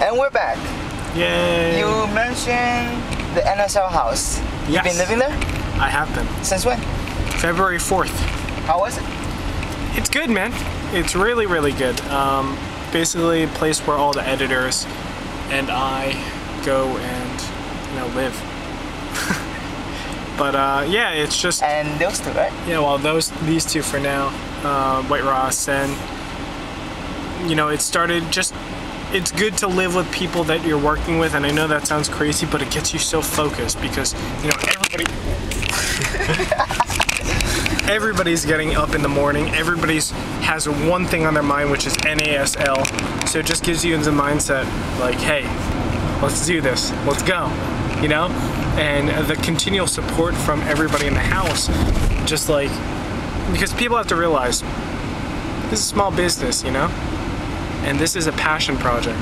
And we're back. Yay! You mentioned the NASL house. Yes. You've been living there? I have been. Since when? February 4th. How was it? It's good, man. It's really, really good. Basically a place where all the editors and I go and, you know, live. But yeah, it's just... And those two, right? Yeah, well, these two for now. White Ross, and, you know, it started just... It's good to live with people that you're working with, and I know that sounds crazy, but it gets you so focused because, you know, everybody's getting up in the morning. Everybody's has one thing on their mind, which is NASL. So it just gives you the mindset, like, hey, let's do this, let's go, you know? And the continual support from everybody in the house, just like, because people have to realize, this is a small business, you know? And this is a passion project.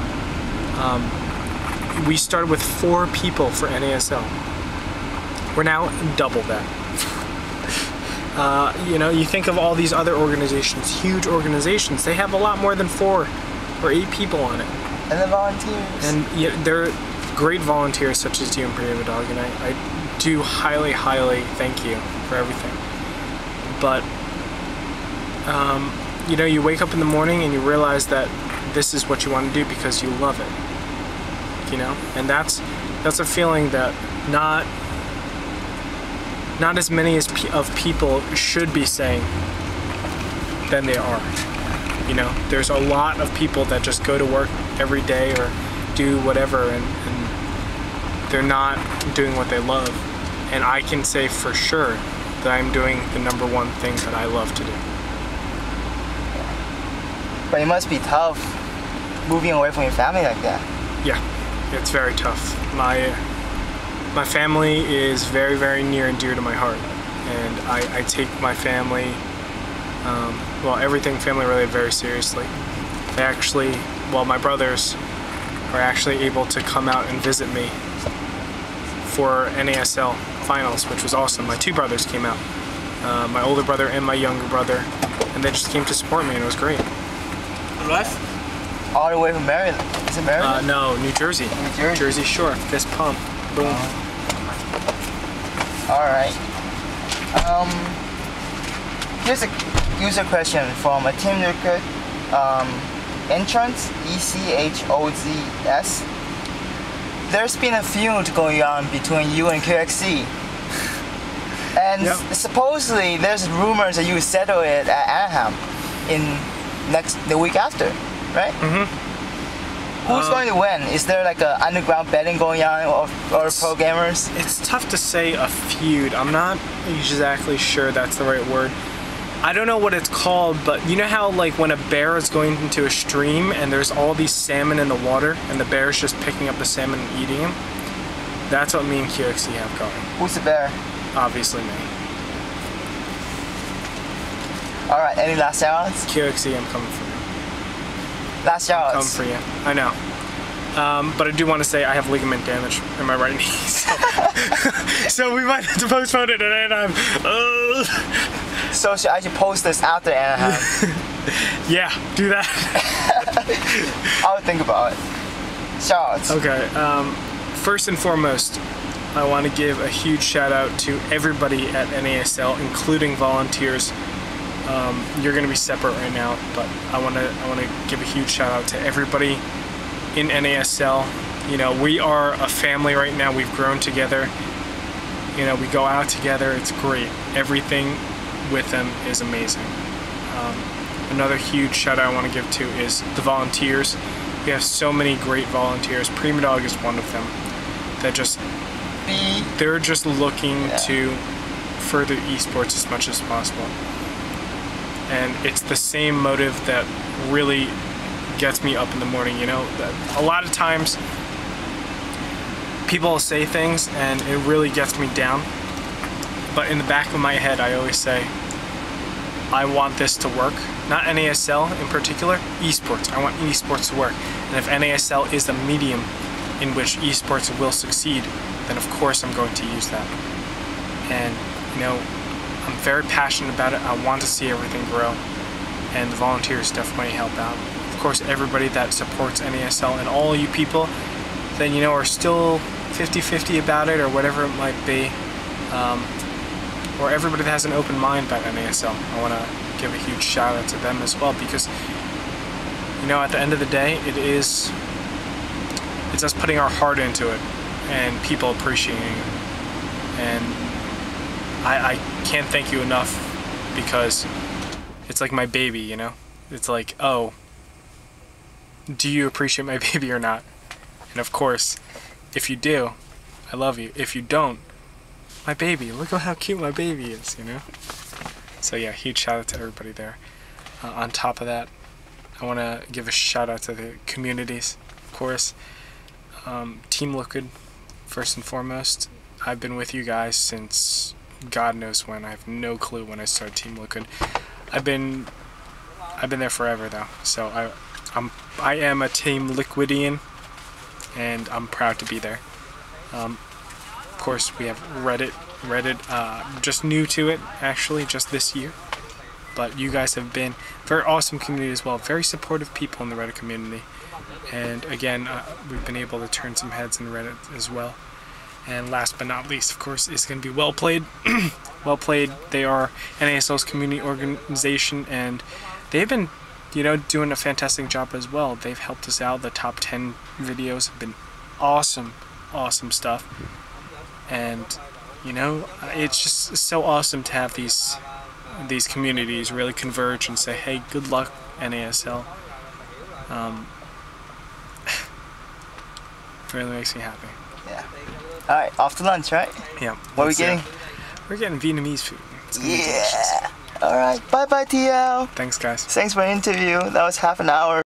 We started with 4 people for NASL. We're now double that. You know, you think of all these other organizations, huge organizations, they have a lot more than 4 or 8 people on it. And the volunteers. And yeah, they're great volunteers such as you and Prima Dog, and I do highly, highly thank you for everything. But, you know, you wake up in the morning and you realize that this is what you want to do because you love it, you know? And that's a feeling that not as many of people should be saying than they are. You know, there's a lot of people that just go to work every day or do whatever and they're not doing what they love. And I can say for sure that I'm doing the #1 thing that I love to do. But it must be tough moving away from your family like that. Yeah, it's very tough. My family is very, very near and dear to my heart, and I take my family, well, everything family related very seriously. They actually, well, my brothers are actually able to come out and visit me for NASL finals, which was awesome. My 2 brothers came out, my older brother and my younger brother, and they just came to support me, and it was great. Left? All the way from Maryland. Is it Maryland? No, New Jersey. New Jersey. Jersey Shore. Fist pump. Boom. Alright. Here's a user question from a TeamLiquid entrance, ECHOZS. There's been a feud going on between you and QXC. And yep. Supposedly there's rumors that you settle it at Anaheim in the week after, right? Mm-hmm. Who's going to win? Is there like an underground betting going on or pro gamers? It's tough to say a feud. I'm not exactly sure that's the right word. I don't know what it's called, but you know how like when a bear is going into a stream and there's all these salmon in the water and the bear is just picking up the salmon and eating them? That's what me and QXC have going. Who's the bear? Obviously me. Alright, any last shoutouts? QXC, I'm coming for you. Last shoutouts. Come for you. I know. But I do want to say I have ligament damage in my right knee. So we might have to postpone it at Anaheim. So I should post this after Anaheim? Yeah, do that. I'll think about it. Shoutouts. Okay. First and foremost, I want to give a huge shout out to everybody at NASL, including volunteers. You're going to be separate right now, but I want to give a huge shout out to everybody in NASL. You know, we are a family right now. We've grown together. You know, we go out together. It's great. Everything with them is amazing. Another huge shout out I want to give to is the volunteers. We have so many great volunteers. Prima Dog is one of them. That they're just looking to further esports as much as possible. And it's the same motive that really gets me up in the morning, you know. A lot of times people will say things and it really gets me down, but in the back of my head I always say, I want this to work. Not NASL in particular, esports. I want esports to work. And if NASL is the medium in which esports will succeed, then of course I'm going to use that. And, you know, I'm very passionate about it. I want to see everything grow, and the volunteers definitely help out. Of course, everybody that supports NASL and all you people that, you know, are still 50-50 about it or whatever it might be, or everybody that has an open mind about NASL. I want to give a huge shout out to them as well, because, you know, at the end of the day, it's us putting our heart into it and people appreciating it. And I can't thank you enough, because it's like my baby, you know? It's like, oh, do you appreciate my baby or not? And of course, if you do, I love you. If you don't, my baby, look at how cute my baby is, you know? So yeah, huge shout out to everybody there. On top of that, I want to give a shout out to the communities, of course. TeamLiquid, first and foremost. I've been with you guys since God knows when. I have no clue when I started TeamLiquid. I've been there forever though. So I am a TeamLiquidian, and I'm proud to be there. Of course, we have Reddit, just new to it actually, just this year. But you guys have been very awesome community as well. Very supportive people in the Reddit community. And again, we've been able to turn some heads in Reddit as well. And last but not least, of course, is going to be Well Played. Well Played, they are NASL's community organization, and they've been, you know, doing a fantastic job as well. They've helped us out. The top 10 videos have been awesome stuff. And, you know, it's just so awesome to have these communities really converge and say, hey, good luck, NASL. Really makes me happy. Yeah. Alright, off to lunch, right? Yeah. What are we getting? We're getting Vietnamese food. It's gonna be delicious. Alright, bye-bye TL. Thanks, guys. Thanks for the interview. That was half an hour.